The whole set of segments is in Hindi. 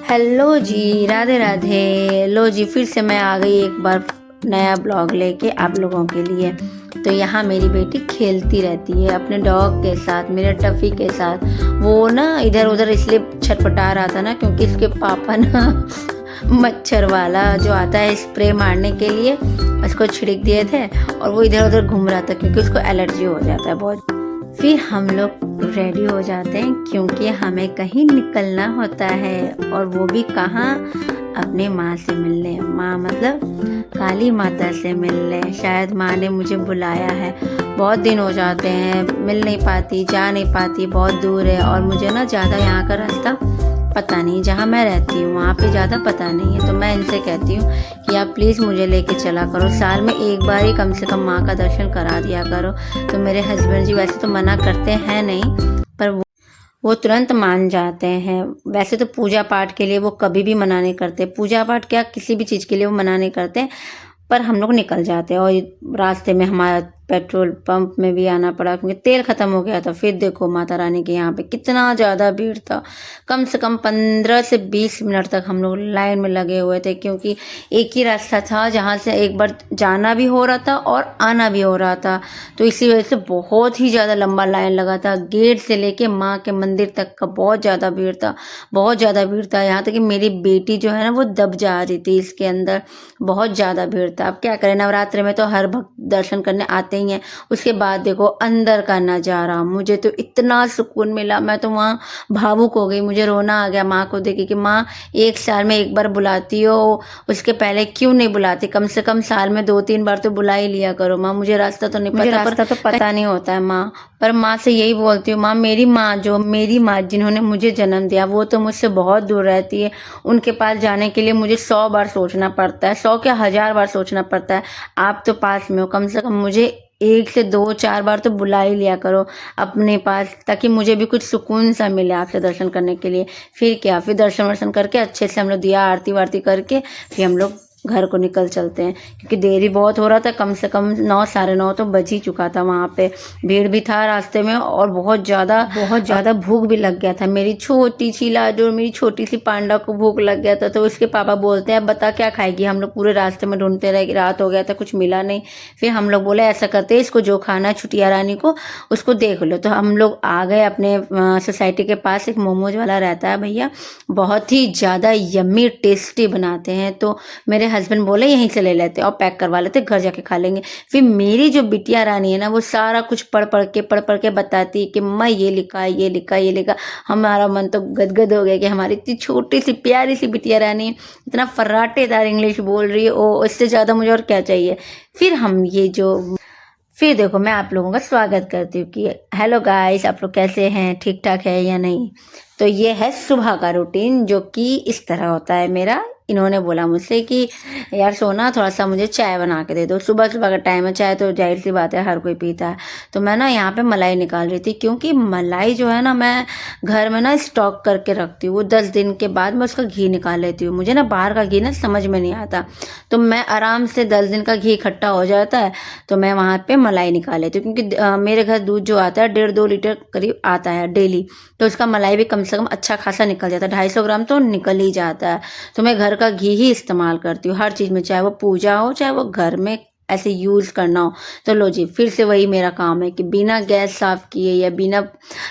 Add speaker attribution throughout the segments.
Speaker 1: हेलो जी, राधे राधे। लो जी, फिर से मैं आ गई एक बार नया ब्लॉग लेके आप लोगों के लिए। तो यहाँ मेरी बेटी खेलती रहती है अपने डॉग के साथ, मेरे टफ़ी के साथ। वो ना इधर उधर इसलिए छटपटा रहा था ना क्योंकि इसके पापा ना मच्छर वाला जो आता है स्प्रे मारने के लिए उसको छिड़क दिए थे और वो इधर उधर घूम रहा था क्योंकि उसको एलर्जी हो जाता है बहुत। फिर हम लोग रेडी हो जाते हैं क्योंकि हमें कहीं निकलना होता है, और वो भी कहाँ, अपने माँ से मिलने। माँ मतलब काली माता से मिलने। शायद माँ ने मुझे बुलाया है। बहुत दिन हो जाते हैं, मिल नहीं पाती, जा नहीं पाती, बहुत दूर है। और मुझे ना ज़्यादा यहाँ का रास्ता पता नहीं, जहाँ मैं रहती हूँ वहाँ पे ज़्यादा पता नहीं है। तो मैं इनसे कहती हूँ कि आप प्लीज़ मुझे लेके चला करो, साल में एक बार ही कम से कम माँ का दर्शन करा दिया करो। तो मेरे हस्बैंड जी वैसे तो मना करते हैं नहीं, पर वो तुरंत मान जाते हैं। वैसे तो पूजा पाठ के लिए वो कभी भी मना नहीं करते, पूजा पाठ क्या किसी भी चीज़ के लिए वो मना नहीं करते। पर हम लोग निकल जाते हैं और रास्ते में हमारा पेट्रोल पंप में भी आना पड़ा क्योंकि तेल ख़त्म हो गया था। फिर देखो माता रानी के यहाँ पे कितना ज़्यादा भीड़ था। कम से कम 15 से 20 मिनट तक हम लोग लाइन में लगे हुए थे क्योंकि एक ही रास्ता था जहाँ से एक बार जाना भी हो रहा था और आना भी हो रहा था। तो इसी वजह से बहुत ही ज़्यादा लंबा लाइन लगा था। गेट से लेके माँ के मंदिर तक का बहुत ज़्यादा भीड़ था, बहुत ज़्यादा भीड़ था। यहाँ तक कि मेरी बेटी जो है ना वो दब जा रही थी इसके अंदर, बहुत ज़्यादा भीड़ था। अब क्या करें, नवरात्रि में तो हर भक्त दर्शन करने आते ही हैं। उसके बाद देखो अंदर का नज़ारा, मुझे तो इतना सुकून मिला, मैं तो वहाँ भावुक हो गई, मुझे रोना आ गया माँ को देख के कि माँ एक साल में एक बार बुलाती हो, उसके पहले क्यों नहीं बुलाती? कम से कम साल में 2-3 बार तो बुला ही लिया करो माँ। मुझे रास्ता तो नहीं पता, रास्ता तो पता नहीं होता है माँ। पर माँ से यही बोलती हूँ, माँ मेरी माँ जिन्होंने मुझे जन्म दिया वो तो मुझसे बहुत दूर रहती है। उनके पास जाने के लिए मुझे 100 बार सोचना पड़ता है, 100 क्या 1000 बार सोचना पड़ता है। आप तो पास में हो, कम से कम मुझे 1 से 2-4 बार तो बुला ही लिया करो अपने पास, ताकि मुझे भी कुछ सुकून सा मिले आपसे दर्शन करने के लिए। फिर क्या, फिर दर्शन वर्शन करके अच्छे से हम लोग दिया आरती वारती करके फिर हम लोग घर को निकल चलते हैं क्योंकि देरी बहुत हो रहा था। कम से कम 9 साढ़े 9 तो बज ही चुका था। वहाँ पे भीड़ भी था रास्ते में और बहुत ज़्यादा भूख भी लग गया था। मेरी छोटी सी लाडो और मेरी छोटी सी पांडा को भूख लग गया था। तो उसके पापा बोलते हैं अब बता क्या खाएगी। हम लोग पूरे रास्ते में ढूंढते रहे, रात हो गया था, कुछ मिला नहीं। फिर हम लोग बोले ऐसा करते हैं, इसको जो खाना है छुटिया रानी को उसको देख लो। तो हम लोग आ गए अपने सोसाइटी के पास। एक मोमोज वाला रहता है भैया, बहुत ही ज़्यादा यम्मी टेस्टी बनाते हैं। तो मेरे हस्बैंड बोले यहीं से ले लेते और पैक करवा लेते, घर जाके खा लेंगे। फिर मेरी जो बिटिया रानी है ना वो सारा कुछ पढ़ पढ़ के बताती कि मैं ये लिखा ये लिखा। हमारा मन तो गदगद हो गया कि हमारी इतनी छोटी सी प्यारी सी बिटिया रानी इतना फर्राटेदार इंग्लिश बोल रही है। ओ इससे ज़्यादा मुझे और क्या चाहिए। फिर देखो मैं आप लोगों का स्वागत करती हूँ कि हेलो गाइस, आप लोग कैसे हैं, ठीक ठाक है या नहीं। तो ये है सुबह का रूटीन जो कि इस तरह होता है मेरा। इन्होंने बोला मुझसे कि यार सोना थोड़ा सा मुझे चाय बना के दे दो। सुबह सुबह का टाइम है, चाय तो जाहिर सी बात है हर कोई पीता है। तो मैं ना यहाँ पे मलाई निकाल रही थी क्योंकि मलाई जो है ना मैं घर में ना स्टॉक करके रखती हूँ। वो 10 दिन के बाद मैं उसका घी निकाल लेती हूँ। मुझे ना बाहर का घी ना समझ में नहीं आता, तो मैं आराम से 10 दिन का घी इकट्ठा हो जाता है तो मैं वहाँ पे मलाई निकाल लेती हूँ। क्योंकि मेरे घर दूध जो आता है 1.5-2 लीटर करीब आता है डेली, तो उसका मलाई भी कम से कम अच्छा खासा निकल जाता है। 250 ग्राम तो निकल ही जाता है। तो मैं घर का घी ही इस्तेमाल करती हूँ हर चीज़ में, चाहे वो पूजा हो चाहे वो घर में ऐसे यूज़ करना हो। तो लो जी, फिर से वही मेरा काम है कि बिना गैस साफ़ किए या बिना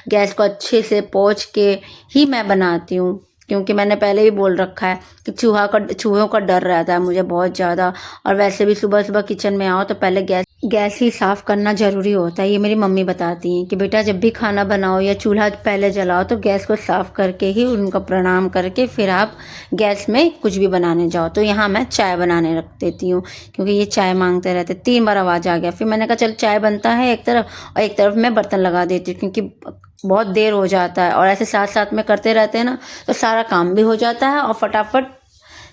Speaker 1: गैस को अच्छे से पोंछ के ही मैं बनाती हूँ। क्योंकि मैंने पहले भी बोल रखा है कि चूहों का डर रहता है मुझे बहुत ज़्यादा। और वैसे भी सुबह सुबह किचन में आओ तो पहले गैस ही साफ़ करना ज़रूरी होता है। ये मेरी मम्मी बताती हैं कि बेटा जब भी खाना बनाओ या चूल्हा पहले जलाओ तो गैस को साफ़ करके ही उनका प्रणाम करके फिर आप गैस में कुछ भी बनाने जाओ। तो यहाँ मैं चाय बनाने रख देती हूँ क्योंकि ये चाय मांगते रहते। 3 बार आवाज़ आ गया। फिर मैंने कहा चल चाय बनता है एक तरफ और एक तरफ मैं बर्तन लगा देती हूँ क्योंकि बहुत देर हो जाता है। और ऐसे साथ साथ में करते रहते हैं ना तो सारा काम भी हो जाता है और फटाफट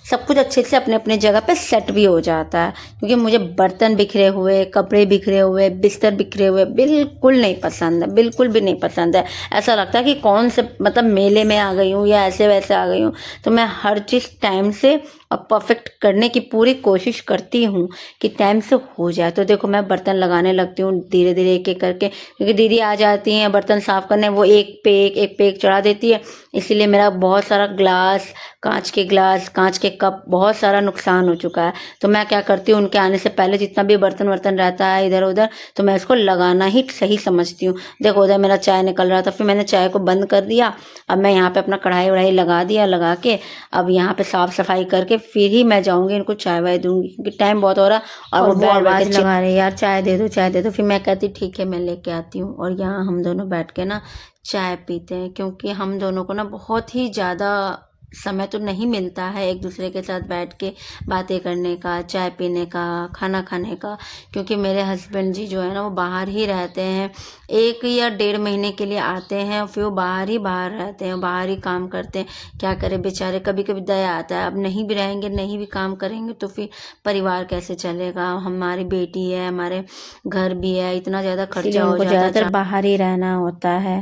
Speaker 1: सब कुछ अच्छे से अपने अपने जगह पे सेट भी हो जाता है। क्योंकि मुझे बर्तन बिखरे हुए, कपड़े बिखरे हुए, बिस्तर बिखरे हुए बिल्कुल नहीं पसंद है, बिल्कुल भी नहीं पसंद है। ऐसा लगता है कि कौन से मतलब मेले में आ गई हूँ या ऐसे वैसे आ गई हूँ। तो मैं हर चीज़ टाइम से और परफेक्ट करने की पूरी कोशिश करती हूँ कि टाइम से हो जाए। तो देखो मैं बर्तन लगाने लगती हूँ धीरे धीरे एक एक करके, क्योंकि दीदी आ जाती हैं बर्तन साफ़ करने, वो एक पे एक चढ़ा देती है, इसीलिए मेरा बहुत सारा ग्लास, कांच के कप, बहुत सारा नुकसान हो चुका है। तो मैं क्या करती हूँ, उनके आने से पहले जितना भी बर्तन वर्तन रहता है इधर उधर, तो मैं इसको लगाना ही सही समझती हूँ। देखो उधर मेरा चाय निकल रहा था, फिर मैंने चाय को बंद कर दिया। अब मैं यहाँ पे अपना कढ़ाई वढ़ाई लगा दिया, लगा के अब यहाँ पे साफ सफाई करके फिर ही मैं जाऊँगी इनको चाय वाय दूंगी, क्योंकि टाइम बहुत हो रहा। और वो आवाज़ लगा रहे यार चाय दे दो चाय दे दो। फिर मैं कहती ठीक है मैं लेके आती हूँ, और यहाँ हम दोनों बैठ के ना चाय पीते हैं, क्योंकि हम दोनों को ना बहुत ही ज़्यादा समय तो नहीं मिलता है एक दूसरे के साथ बैठ के बातें करने का, चाय पीने का, खाना खाने का, क्योंकि मेरे हस्बैंड जी जो है ना वो बाहर ही रहते हैं। 1 या 1.5 महीने के लिए आते हैं और फिर वो बाहर रहते हैं, बाहर ही काम करते हैं। क्या करें बेचारे, कभी कभी दया आता है, अब नहीं भी रहेंगे, नहीं भी काम करेंगे तो फिर परिवार कैसे चलेगा। हमारी बेटी है, हमारे घर भी है, इतना ज़्यादा खर्चा हो जाता है, ज़्यादातर बाहर ही रहना होता है।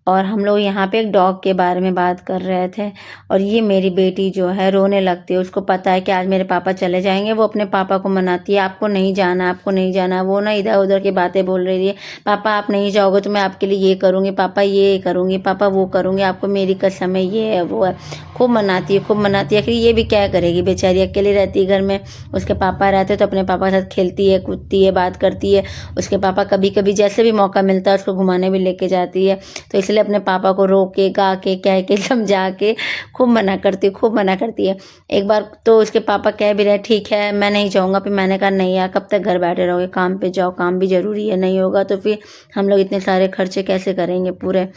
Speaker 1: और हम लोग यहाँ पे एक डॉग के बारे में बात कर रहे थे, और ये मेरी बेटी जो है रोने लगती है। उसको पता है कि आज मेरे पापा चले जाएंगे, वो अपने पापा को मनाती है, आपको नहीं जाना, आपको नहीं जाना। वो ना इधर उधर की बातें बोल रही है, पापा आप नहीं जाओगे तो मैं आपके लिए ये करूँगी, पापा ये करूँगी, पापा वो करूँगी, आपको मेरी कसम है, ये है वो है। खूब मनाती है, खूब मनाती है। आखिर ये भी क्या करेगी बेचारी, अकेली रहती है घर में। उसके पापा रहते तो अपने पापा के साथ खेलती है, कूदती है, बात करती है। उसके पापा कभी कभी जैसे भी मौका मिलता है उसको घुमाने भी लेके जाती है। तो इसलिए अपने पापा को रो के, गा के, कह के, समझा के खूब मना करती है। एक बार तो उसके पापा कह भी रहे ठीक है मैं नहीं जाऊँगा, फिर मैंने कहा नहीं यार कब तक घर बैठे रहोगे, काम पे जाओ, काम भी ज़रूरी है, नहीं होगा तो फिर हम लोग इतने सारे खर्चे कैसे करेंगे पूरे।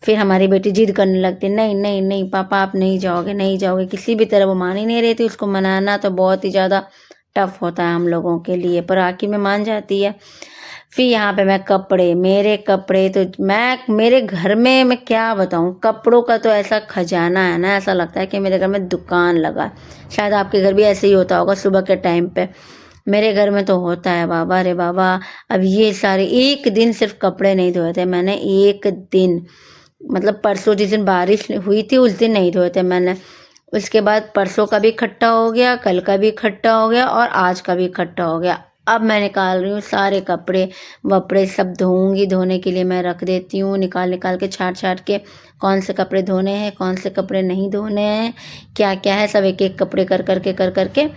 Speaker 1: फिर हमारी बेटी जिद करने लगती, नहीं नहीं नहीं पापा आप नहीं जाओगे, नहीं जाओगे। किसी भी तरह वो मान ही नहीं रही थी। उसको मनाना तो बहुत ही ज़्यादा टफ होता है हम लोगों के लिए, पर आखिर में मान जाती है। फिर यहाँ पे मैं मेरे कपड़े तो मेरे घर में मैं क्या बताऊँ, कपड़ों का तो ऐसा खजाना है ना, ऐसा लगता है कि मेरे घर में दुकान लगा है। शायद आपके घर भी ऐसे ही होता होगा सुबह के टाइम पे, मेरे घर में तो होता है बाबा रे बाबा। अब ये सारे एक दिन सिर्फ कपड़े नहीं धोए थे मैंने, एक दिन मतलब परसों जिस दिन बारिश हुई थी उस दिन नहीं धोए थे मैंने। उसके बाद परसों का भी इकट्ठा हो गया, कल का भी इकट्ठा हो गया, और आज का भी इकट्ठा हो गया। अब मैं निकाल रही हूँ सारे कपड़े वपड़े सब धोऊंगी, धोने के लिए मैं रख देती हूँ, निकाल के छाट के कौन से कपड़े धोने हैं, कौन से कपड़े नहीं धोने हैं, क्या क्या है, सब एक एक कपड़े कर करके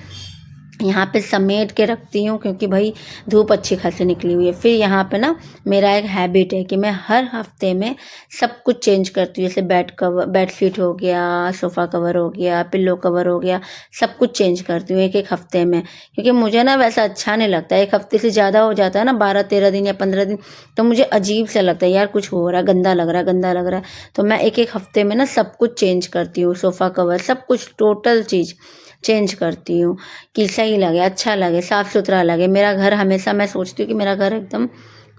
Speaker 1: यहाँ पे समेट के रखती हूँ, क्योंकि भाई धूप अच्छी खासी निकली हुई है। फिर यहाँ पे ना मेरा एक हैबिट है कि मैं हर हफ्ते में सब कुछ चेंज करती हूँ, जैसे बेडशीट हो गया, सोफ़ा कवर हो गया, पिल्लो कवर हो गया, सब कुछ चेंज करती हूँ एक हफ्ते में। क्योंकि मुझे ना वैसा अच्छा नहीं लगता, एक हफ्ते से ज़्यादा हो जाता है ना, 12-13 दिन या 15 दिन, तो मुझे अजीब सा लगता है यार कुछ हो रहा है, गंदा लग रहा है। तो मैं एक हफ्ते में ना सब कुछ चेंज करती हूँ, सोफ़ा कवर सब कुछ टोटल चीज़ चेंज करती हूँ कि सही लगे, अच्छा लगे, साफ़ सुथरा लगे मेरा घर। हमेशा मैं सोचती हूँ कि मेरा घर एकदम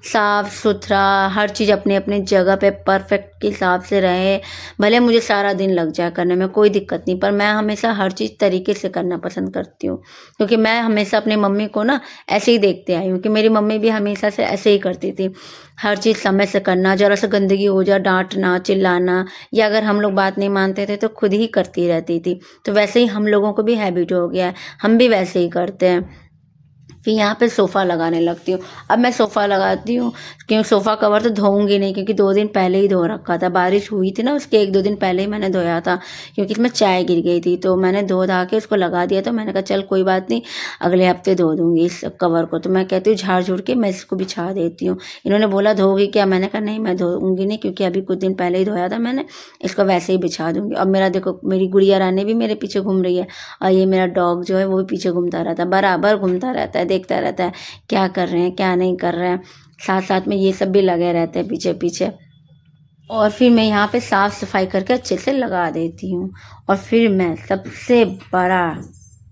Speaker 1: साफ़ सुथरा, हर चीज़ अपनी अपनी जगह पे परफेक्ट के हिसाब से रहे। भले मुझे सारा दिन लग जाए करने में, कोई दिक्कत नहीं, पर मैं हमेशा हर चीज़ तरीके से करना पसंद करती हूँ। क्योंकि मैं हमेशा अपनी मम्मी को ना ऐसे ही देखते आई हूँ कि मेरी मम्मी भी हमेशा से ऐसे ही करती थी, हर चीज़ समय से करना, ज़रा सा गंदगी हो जाए डांटना, चिल्लाना, या अगर हम लोग बात नहीं मानते थे तो खुद ही करती रहती थी। तो वैसे ही हम लोगों को भी हैबिट हो गया है, हम भी वैसे ही करते हैं। फिर यहाँ पे सोफ़ा लगाने लगती हूँ। अब मैं सोफ़ा लगाती हूँ, क्योंकि सोफ़ा कवर तो धोऊंगी नहीं, क्योंकि 2 दिन पहले ही धो रखा था, बारिश हुई थी ना उसके 1-2 दिन पहले ही मैंने धोया था, क्योंकि इसमें चाय गिर गई थी, तो मैंने धो धा के उसको लगा दिया। तो मैंने कहा चल कोई बात नहीं, अगले हफ्ते धो दूँगी इस कवर को। तो मैं कहती हूँ झाड़ झूड़ के मैं इसको बिछा देती हूँ। इन्होंने बोला धोगी क्या, मैंने कहा नहीं मैं धोऊंगी नहीं, क्योंकि अभी कुछ दिन पहले ही धोया था मैंने, इसको वैसे ही बिछा दूँगी। अब मेरा देखो मेरी गुड़िया रानी भी मेरे पीछे घूम रही है, और ये मेरा डॉग जो है वो भी पीछे घूमता रहता है, बराबर घूमता रहता है, देखता रहता है क्या कर रहे हैं क्या नहीं कर रहे हैं, साथ साथ में ये सब भी लगे रहते हैं पीछे पीछे। और फिर मैं यहाँ पे साफ़ सफाई करके अच्छे से लगा देती हूँ। और फिर मैं सबसे बड़ा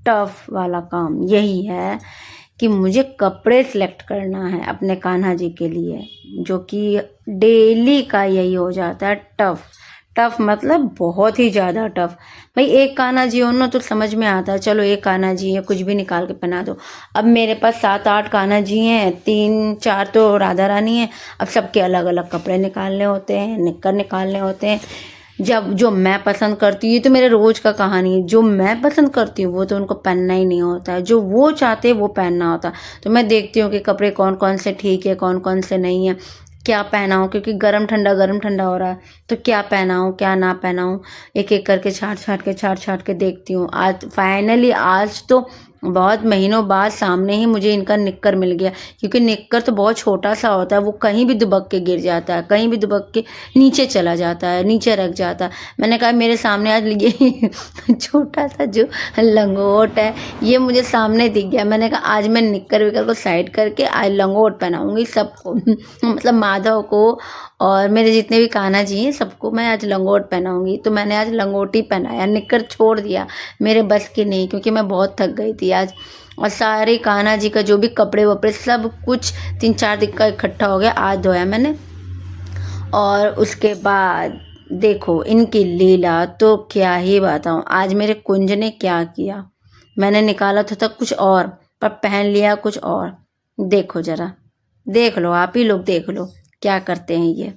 Speaker 1: टफ वाला काम यही है कि मुझे कपड़े सिलेक्ट करना है अपने कान्हा जी के लिए, जो कि डेली का यही हो जाता है टफ मतलब बहुत ही ज़्यादा टफ। भाई एक कान्हा जी हो ना तो समझ में आता है, चलो एक कान्हा जी है कुछ भी निकाल के पहना दो। अब मेरे पास 7-8 कान्हा जी हैं, 3-4 तो राधा रानी हैं। अब सबके अलग अलग कपड़े निकालने होते हैं, निक्कर निकालने होते हैं, जब जो मैं पसंद करती हूँ, ये तो मेरे रोज़ का कहानी है, जो मैं पसंद करती हूँ वो तो उनको पहनना ही नहीं होता है, जो वो चाहते हैं वो पहनना होता है। तो मैं देखती हूँ कि कपड़े कौन-कौन से ठीक है, कौन-कौन से नहीं है, क्या पहनाऊँ, क्योंकि गरम ठंडा हो रहा है, तो क्या पहनाऊँ, क्या ना पहनाऊँ, एक-एक करके छाँट-छाँट के देखती हूँ। आज फाइनली आज तो बहुत महीनों बाद सामने ही मुझे इनका निक्कर मिल गया, क्योंकि निक्कर तो बहुत छोटा-सा होता है, वो कहीं भी दुबक के गिर जाता है, कहीं भी दुबक के नीचे चला जाता है, नीचे रख जाता है। मैंने कहा मेरे सामने आज ये छोटा-सा जो लंगोट है, ये मुझे सामने दिख गया। मैंने कहा आज मैं निक्कर-विक्कर को साइड करके आज लंगोट पहनाऊँगी सबको मतलब माधव को और मेरे जितने भी कान्हा जी हैं सबको मैं आज लंगोट पहनाऊँगी। तो मैंने आज लंगोट ही पहनाया, निक्कर छोड़ दिया, मेरे बस की नहीं, क्योंकि मैं बहुत थक गई थी आज। और सारे कान्हा जी का जो भी कपड़े-वपड़े सब कुछ 3-4 दिन का इकट्ठा हो गया, आज धोया मैंने। और उसके बाद देखो इनकी लीला तो क्या ही बताऊँ। आज मेरे कुंज ने क्या किया, मैंने निकाला था कुछ और पर पहन लिया कुछ और। देखो ज़रा, देख लो, आप ही लोग देख लो क्या करते हैं ये।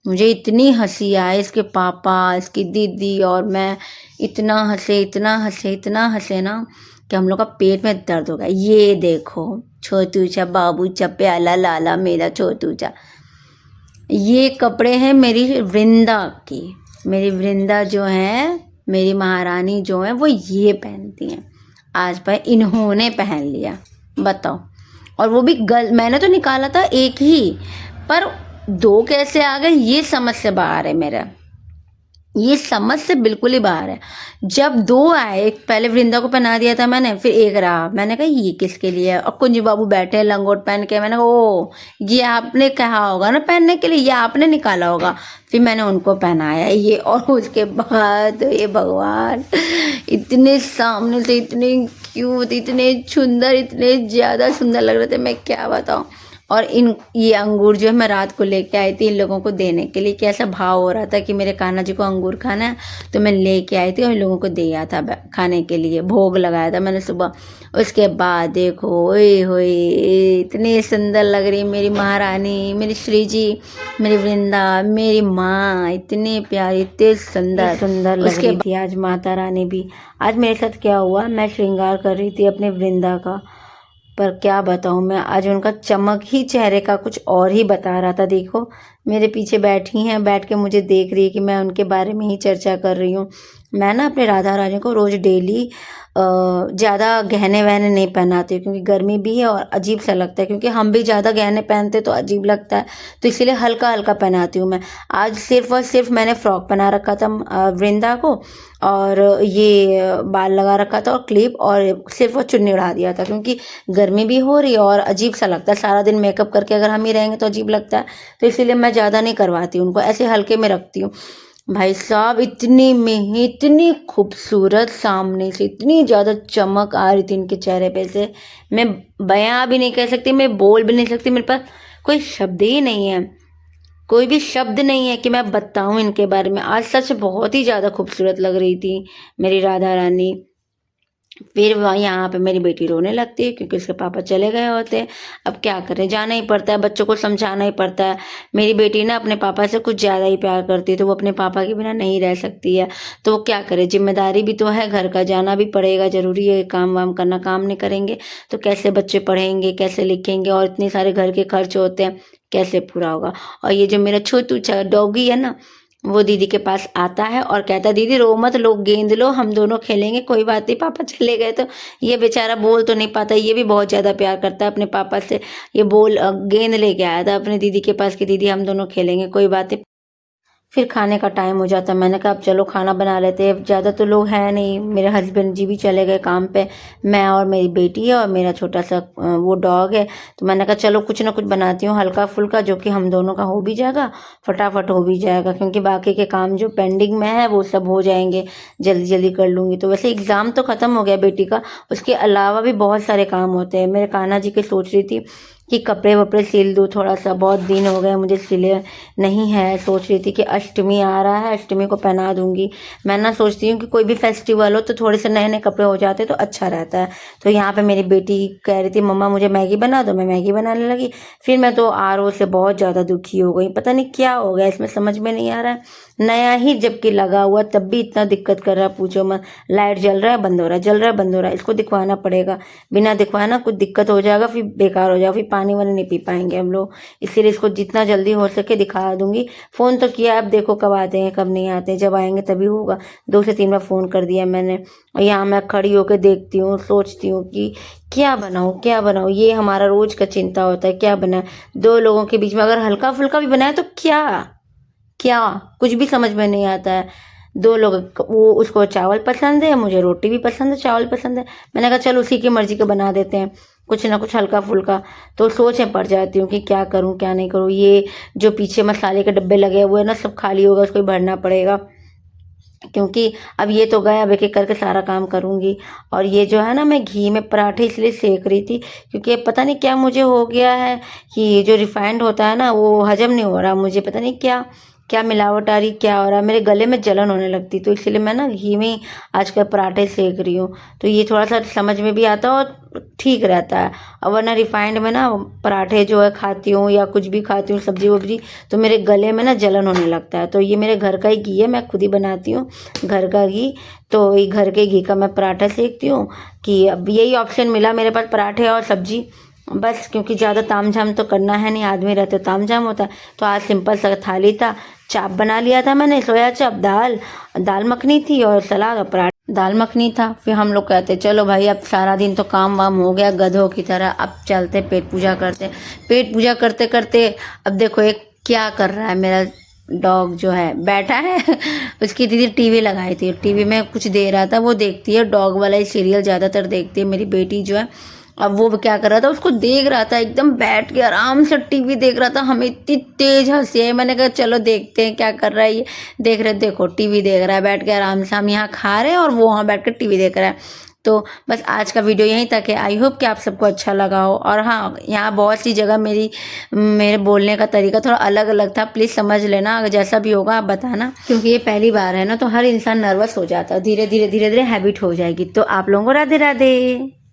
Speaker 1: मुझे इतनी हँसी आई, इसके पापा, इसकी दीदी और मैं इतना हँसे ना कि हम लोग का पेट में दर्द हो गया। ये देखो छोटूचा बाबूचा प्याला लाला मेरा छोटूचा। ये कपड़े हैं मेरी वृंदा की। मेरी वृंदा जो है, मेरी महारानी जो है वो ये पहनती हैं। आज पर इन्होंने पहन लिया, बताओ। और वो भी मैंने तो निकाला था एक ही, पर 2 कैसे आ गए ये समझ से बाहर है मेरा। ये समझ से बिल्कुल ही बाहर है। जब 2 आए, पहले वृंदा को पहना दिया था मैंने, फिर एक रहा। मैंने कहा ये किसके लिए है? और कुंज बाबू बैठे हैं लंगोट पहन के। मैंने कहा ओ ये आपने कहा होगा ना पहनने के लिए, ये आपने निकाला होगा। फिर मैंने उनको पहनाया ये। और उसके बाद ये भगवान इतने सामने से इतने क्यूट, इतने सुंदर, इतने ज़्यादा सुंदर लग रहे थे, मैं क्या बताऊँ। और ये अंगूर जो है मैं रात को लेके आई थी इन लोगों को देने के लिए, कि ऐसा भाव हो रहा था कि मेरे कान्हा जी को अंगूर खाना है, तो मैं लेके आई थी और इन लोगों को दिया था खाने के लिए, भोग लगाया था मैंने सुबह। उसके बाद देखो ओए होए इतनी सुंदर लग रही मेरी महारानी, मेरी श्री जी, मेरी वृंदा, मेरी माँ, इतनी प्यारी, इतनी सुंदर लग रही थी आज माता रानी भी। आज मेरे साथ क्या हुआ, मैं श्रृंगार कर रही थी अपने वृंदा का, पर क्या बताऊँ मैं, आज उनका चमक ही चेहरे का कुछ और ही बता रहा था। देखो मेरे पीछे बैठी हैं, बैठ के मुझे देख रही है कि मैं उनके बारे में ही चर्चा कर रही हूँ। मैं ना अपने राधा रानी को रोज़ डेली ज़्यादा गहने वहने नहीं पहनाती हूँ, क्योंकि गर्मी भी है और अजीब सा लगता है, क्योंकि हम भी ज़्यादा गहने पहनते तो अजीब लगता है, तो इसीलिए हल्का हल्का पहनाती हूँ मैं। आज सिर्फ और सिर्फ मैंने फ्रॉक पहना रखा था वृंदा को, और ये बाल लगा रखा था और क्लिप, और सिर्फ वो चुन्नी उड़ा दिया था, क्योंकि गर्मी भी हो रही है और अजीब सा लगता है सारा दिन मेकअप करके अगर हम ही रहेंगे तो अजीब लगता है, तो इसीलिए मैं ज़्यादा नहीं करवाती उनको, ऐसे हल्के में रखती हूँ। भाई साहब इतनी में इतनी खूबसूरत, सामने से इतनी ज़्यादा चमक आ रही थी इनके चेहरे पे से, मैं बयां भी नहीं कह सकती, मैं बोल भी नहीं सकती, मेरे पास कोई शब्द ही नहीं है, कोई भी शब्द नहीं है कि मैं बताऊं इनके बारे में। आज सच बहुत ही ज़्यादा खूबसूरत लग रही थी मेरी राधा रानी। फिर वहाँ यहाँ पे मेरी बेटी रोने लगती है, क्योंकि उसके पापा चले गए होते हैं। अब क्या करें, जाना ही पड़ता है, बच्चों को समझाना ही पड़ता है। मेरी बेटी ना अपने पापा से कुछ ज़्यादा ही प्यार करती है, तो वो अपने पापा के बिना नहीं रह सकती है, तो वो क्या करे, जिम्मेदारी भी तो है घर का, जाना भी पड़ेगा, ज़रूरी है काम वाम करना। काम नहीं करेंगे तो कैसे बच्चे पढ़ेंगे, कैसे लिखेंगे, और इतने सारे घर के खर्च होते हैं, कैसे पूरा होगा। और ये जो मेरा छोटू डॉगी है ना, वो दीदी के पास आता है और कहता है दीदी रो मत, लो गेंद लो, हम दोनों खेलेंगे, कोई बात नहीं, पापा चले गए तो। ये बेचारा बोल तो नहीं पाता, ये भी बहुत ज़्यादा प्यार करता है अपने पापा से। ये गेंद लेके आया था अपने दीदी के पास कि दीदी हम दोनों खेलेंगे, कोई बात नहीं। फिर खाने का टाइम हो जाता, मैंने कहा अब चलो खाना बना लेते हैं, ज़्यादा तो लोग हैं नहीं, मेरे हस्बैंड जी भी चले गए काम पे, मैं और मेरी बेटी है और मेरा छोटा सा वो डॉग है। तो मैंने कहा चलो कुछ ना कुछ बनाती हूँ हल्का फुल्का, जो कि हम दोनों का हो भी जाएगा, फटाफट हो भी जाएगा, क्योंकि बाकी के काम जो पेंडिंग में है वो सब हो जाएंगे, जल्दी जल्दी कर लूँगी। तो वैसे एग्ज़ाम तो ख़त्म हो गया बेटी का, उसके अलावा भी बहुत सारे काम होते हैं। मेरे कान्हा जी के सोच रही थी कि कपड़े वपड़े सिल दूँ थोड़ा सा, बहुत दिन हो गए मुझे सिले नहीं है। सोच रही थी कि अष्टमी आ रहा है, अष्टमी को पहना दूंगी। मैं ना सोचती हूँ कि कोई भी फेस्टिवल हो तो थोड़े से नए नए कपड़े हो जाते तो अच्छा रहता है। तो यहाँ पे मेरी बेटी कह रही थी मम्मा मुझे मैगी बना दो, मैं मैगी बनाने लगी। फिर मैं तो आरओ से बहुत ज़्यादा दुखी हो गई, पता नहीं क्या हो गया इसमें, समझ में नहीं आ रहा है। नया ही जबकि लगा हुआ तब भी इतना दिक्कत कर रहा है, पूछो मत। लाइट जल रहा है बंद हो रहा है, जल रहा है बंद हो रहा है। इसको दिखवाना पड़ेगा, बिना दिखवाए ना कुछ दिक्कत हो जाएगा, फिर बेकार हो जाएगा, फिर पानी वानी नहीं पी पाएंगे हम लोग। इसीलिए इसको जितना जल्दी हो सके दिखा दूंगी। फ़ोन तो किया, अब देखो कब आते हैं कब नहीं आते हैं, जब आएंगे तभी होगा। 2 से 3 बार फ़ोन कर दिया मैंने। और यहाँ मैं खड़ी होकर देखती हूँ, सोचती हूँ कि क्या बनाऊँ क्या बनाऊँ। ये हमारा रोज़ का चिंता होता है, क्या बनाए। 2 लोगों के बीच में अगर हल्का फुल्का भी बनाए तो क्या क्या, कुछ भी समझ में नहीं आता है। 2 लोग, वो उसको चावल पसंद है, मुझे रोटी भी पसंद है, चावल पसंद है। मैंने कहा चल उसी की मर्जी का बना देते हैं, कुछ ना कुछ हल्का फुल्का। तो सोच में पड़ जाती हूँ कि क्या करूँ क्या नहीं करूँ। ये जो पीछे मसाले के डब्बे लगे हुए हैं ना, सब खाली होगा, उसको ही भरना पड़ेगा। क्योंकि अब ये तो गया, अब एक एक करके सारा काम करूँगी। और ये जो है ना, मैं घी में पराठे इसलिए सेक रही थी क्योंकि पता नहीं क्या मुझे हो गया है कि जो रिफाइंड होता है ना वो हजम नहीं हो रहा मुझे, पता नहीं क्या क्या मिलावट आ रही, क्या हो रहा है, मेरे गले में जलन होने लगती। तो इसलिए मैं ना घी में ही आजकल पराठे सेक रही हूँ। तो ये थोड़ा सा समझ में भी आता है और ठीक रहता है। और वरना रिफाइंड में ना पराठे जो है खाती हूँ या कुछ भी खाती हूँ सब्जी वब्जी, तो मेरे गले में ना जलन होने लगता है। तो ये मेरे घर का ही घी है, मैं खुद ही बनाती हूँ घर का घी। तो ये घर के घी का मैं पराठा सेकती हूँ कि अब यही ऑप्शन मिला मेरे पास, पराठे और सब्जी बस। क्योंकि ज़्यादा ताम झाम तो करना है नहीं, आदमी रहते ताम झाम होता है। तो आज सिंपल सा थाली था, चाप बना लिया था मैंने, सोया चाप, दाल दाल मखनी थी और सलाद और पराठा। दाल मखनी था। फिर हम लोग कहते चलो भाई अब सारा दिन तो काम वाम हो गया गधों की तरह, अब चलते पेट पूजा करते। पेट पूजा करते करते अब देखो एक क्या कर रहा है मेरा डॉग, जो है बैठा है उसकी दीदी टीवी लगाई थी, टीवी में कुछ दे रहा था, वो देखती है डॉग वाला ही सीरियल ज़्यादातर देखती है मेरी बेटी जो है। अब वो क्या कर रहा था, उसको देख रहा था, एकदम बैठ के आराम से टीवी देख रहा था। हमें इतनी तेज हंसी आई, मैंने कहा चलो देखते हैं क्या कर रहा है ये। देख रहे, देखो टीवी देख रहा है बैठ के आराम से, हम यहाँ खा रहे हैं और वो वहाँ बैठ कर टीवी देख रहा है। तो बस आज का वीडियो यहीं तक है। आई होप कि आप सबको अच्छा लगा हो। और हाँ, यहाँ बहुत सी जगह मेरे बोलने का तरीका थोड़ा अलग अलग था, प्लीज़ समझ लेना। अगर जैसा भी होगा आप बताना, क्योंकि ये पहली बार है ना, तो हर इंसान नर्वस हो जाता है। धीरे धीरे धीरे धीरे हैबिट हो जाएगी। तो आप लोगों को राधे राधे।